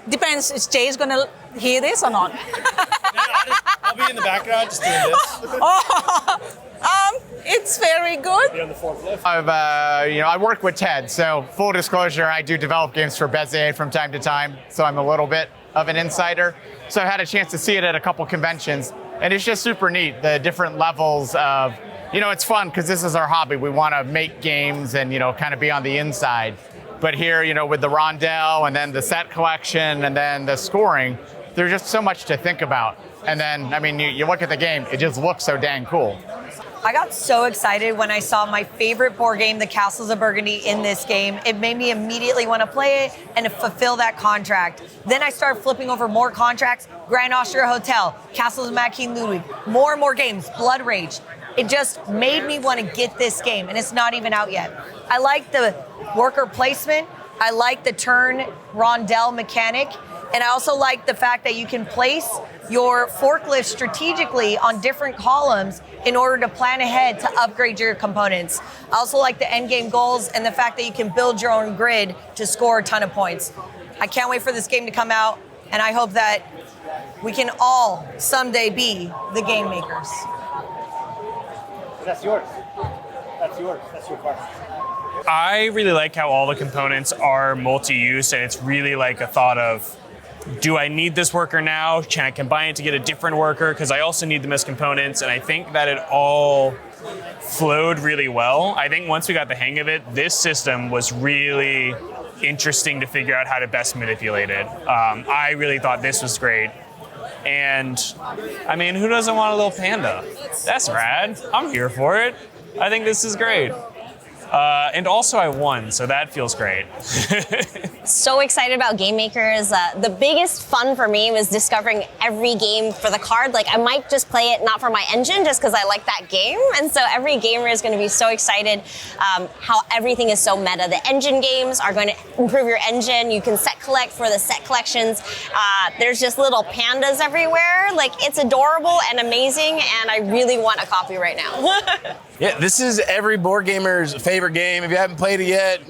Depends, is Jay's gonna hear this or not? I'll be in the background just doing this. It's very good. Be on the forklift. I work with Ted, so full disclosure, I do develop games for Bezier from time to time, so I'm a little bit of an insider. So I had a chance to see it at a couple conventions, and it's just super neat, the different levels of, it's fun because this is our hobby. We want to make games and, kind of be on the inside. But here, with the rondelle and then the set collection and then the scoring, there's just so much to think about. And then, you look at the game, it just looks so dang cool. I got so excited when I saw my favorite board game, The Castles of Burgundy, in this game. It made me immediately want to play it and fulfill that contract. Then I started flipping over more contracts, Grand Austria Hotel, Castles of Mad King Ludwig, more and more games, Blood Rage. It just made me want to get this game, and it's not even out yet. I like the worker placement. I like the turn rondelle mechanic. And I also like the fact that you can place your forklift strategically on different columns in order to plan ahead to upgrade your components. I also like the end game goals and the fact that you can build your own grid to score a ton of points. I can't wait for this game to come out, and I hope that we can all someday be the game makers. That's yours. That's yours. That's your part. I really like how all the components are multi-use, and it's really like a thought of, do I need this worker now? Can I combine it to get a different worker? Because I also need the missed components, and I think that it all flowed really well. I think once we got the hang of it, this system was really interesting to figure out how to best manipulate it. I really thought this was great. And, who doesn't want a little panda? That's rad. I'm here for it. I think this is great. And also I won, so that feels great. So excited about Game Makers. The biggest fun for me was discovering every game for the card. Like, I might just play it not for my engine, just because I like that game. And so every gamer is going to be so excited how everything is so meta. The engine games are going to improve your engine. You can set collect for the set collections. There's just little pandas everywhere. Like, it's adorable and amazing, and I really want a copy right now. Yeah, this is every board gamer's favorite game. If you haven't played it yet,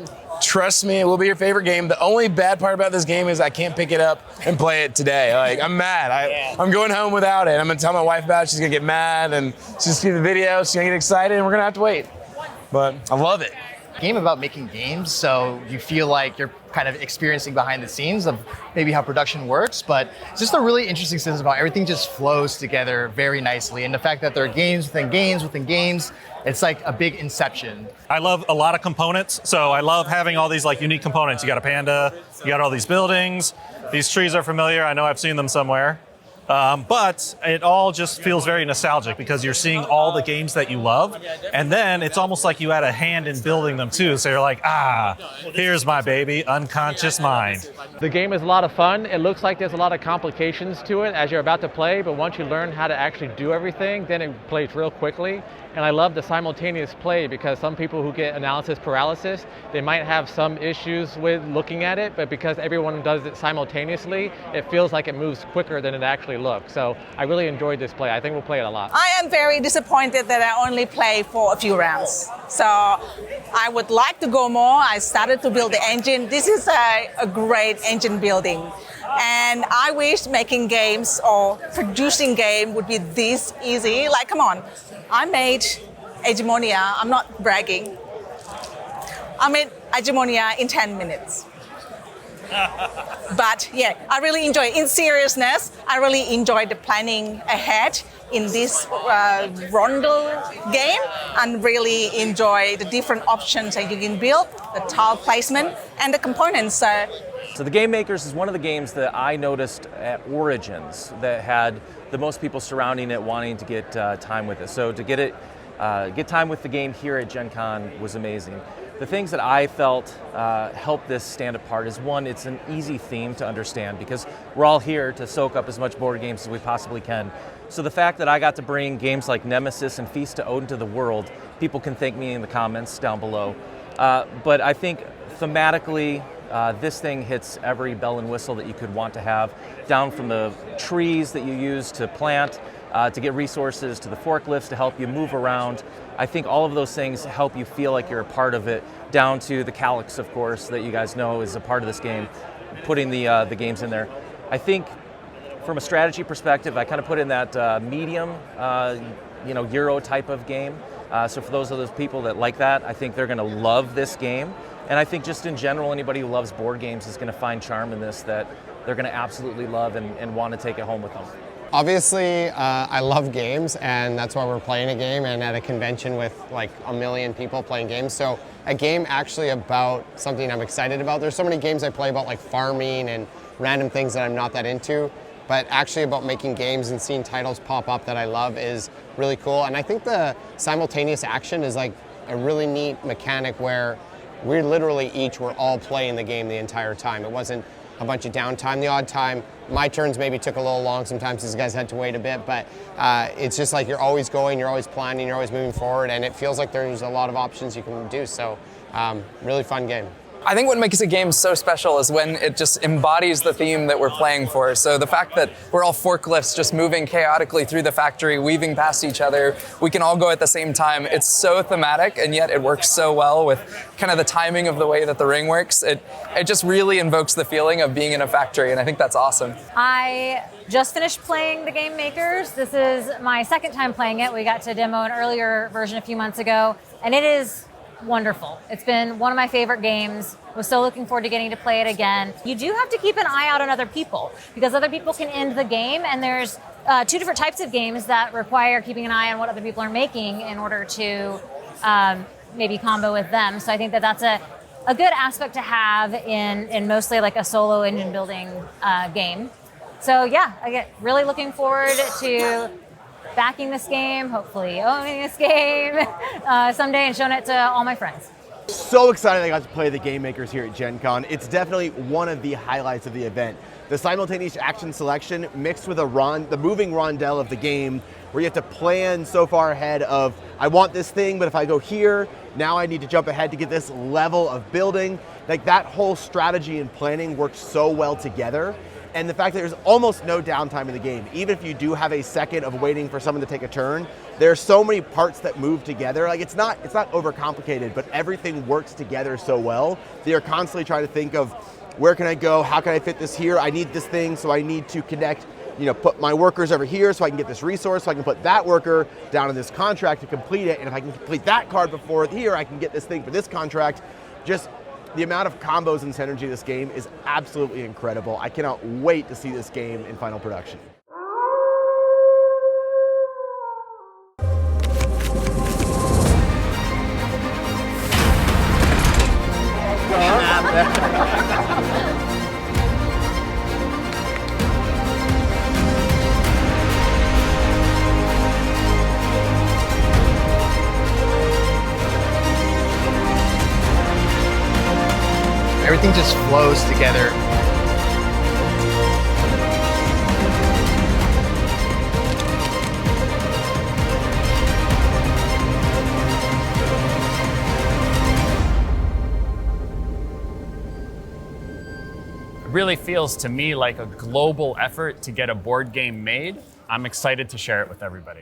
trust me, it will be your favorite game. The only bad part about this game is I can't pick it up and play it today. Like, I'm mad. I'm going home without it. I'm gonna tell my wife about it. She's gonna get mad, and she's gonna see the video. She's gonna get excited, and we're gonna have to wait. But I love it. Game about making games, so you feel like you're kind of experiencing behind the scenes of maybe how production works, but it's just a really interesting system about everything just flows together very nicely, and the fact that there are games within games within games, it's like a big inception. I love a lot of components, so I love having all these like unique components. You got a panda, you got all these buildings, these trees are familiar, I know I've seen them somewhere. But it all just feels very nostalgic because you're seeing all the games that you love, and then it's almost like you had a hand in building them too. So you're like, here's my baby, unconscious mind. The game is a lot of fun. It looks like there's a lot of complications to it as you're about to play, but once you learn how to actually do everything, then it plays real quickly. And I love the simultaneous play because some people who get analysis paralysis, they might have some issues with looking at it, but because everyone does it simultaneously, it feels like it moves quicker than it actually looks. So I really enjoyed this play. I think we'll play it a lot. I am very disappointed that I only play for a few rounds. So I would like to go more. I started to build the engine. This is a great engine building. And I wish making games or producing game would be this easy. Like, come on, I made Hegemonia. I'm not bragging. I made Hegemonia in 10 minutes. But yeah, I really enjoy it. In seriousness, I really enjoy the planning ahead in this rondel game, and really enjoy the different options that you can build, the tile placement, and the components. So the Game Makers is one of the games that I noticed at Origins that had the most people surrounding it wanting to get time with it. So to get time with the game here at GenCon was amazing. The things that I felt helped this stand apart is, one, it's an easy theme to understand because we're all here to soak up as much board games as we possibly can. So the fact that I got to bring games like Nemesis and Feast to Odin to the world, people can thank me in the comments down below. But I think thematically, this thing hits every bell and whistle that you could want to have, down from the trees that you use to plant, to get resources, to the forklifts to help you move around. I think all of those things help you feel like you're a part of it, down to the calyx, of course, that you guys know is a part of this game. putting the games in there. I think from a strategy perspective, I kind of put in that medium, Euro type of game. So for those people that like that, I think they're going to love this game. And I think just in general, anybody who loves board games is going to find charm in this that they're going to absolutely love and want to take it home with them. Obviously, I love games, and that's why we're playing a game and at a convention with like 1 million people playing games. So a game actually about something I'm excited about. There's so many games I play about like farming and random things that I'm not that into, but actually about making games and seeing titles pop up that I love is really cool. And I think the simultaneous action is like a really neat mechanic where we literally each were all playing the game the entire time. It wasn't a bunch of downtime. The odd time, my turns maybe took a little long sometimes because you guys had to wait a bit, but it's just like you're always going, you're always planning, you're always moving forward, and it feels like there's a lot of options you can do. So really fun game. I think what makes a game so special is when it just embodies the theme that we're playing for. So the fact that we're all forklifts just moving chaotically through the factory, weaving past each other, we can all go at the same time. It's so thematic, and yet it works so well with kind of the timing of the way that the ring works. It just really invokes the feeling of being in a factory, and I think that's awesome. I just finished playing the Game Makers. This is my second time playing it. We got to demo an earlier version a few months ago, and it is wonderful. It's been one of my favorite games. Was so looking forward to getting to play it again. You do have to keep an eye out on other people because other people can end the game, and there's two different types of games that require keeping an eye on what other people are making in order to maybe combo with them. So I think that that's a good aspect to have in mostly like a solo engine building game. So yeah, I get really looking forward to backing this game, hopefully owning this game someday and showing it to all my friends. So excited I got to play the Game Makers here at GenCon. It's definitely one of the highlights of the event. The simultaneous action selection mixed with the moving rondelle of the game where you have to plan so far ahead of, I want this thing, but if I go here, now I need to jump ahead to get this level of building. Like that whole strategy and planning works so well together. And the fact that there's almost no downtime in the game, even if you do have a second of waiting for someone to take a turn, there's so many parts that move together. Like it's not overcomplicated, but everything works together so well that you're constantly trying to think of where can I go, how can I fit this here, I need this thing, so I need to connect, put my workers over here so I can get this resource, so I can put that worker down in this contract to complete it, and if I can complete that card before here, I can get this thing for this contract. Just the amount of combos and synergy of this game is absolutely incredible. I cannot wait to see this game in final production. Everything just flows together. It really feels to me like a global effort to get a board game made. I'm excited to share it with everybody.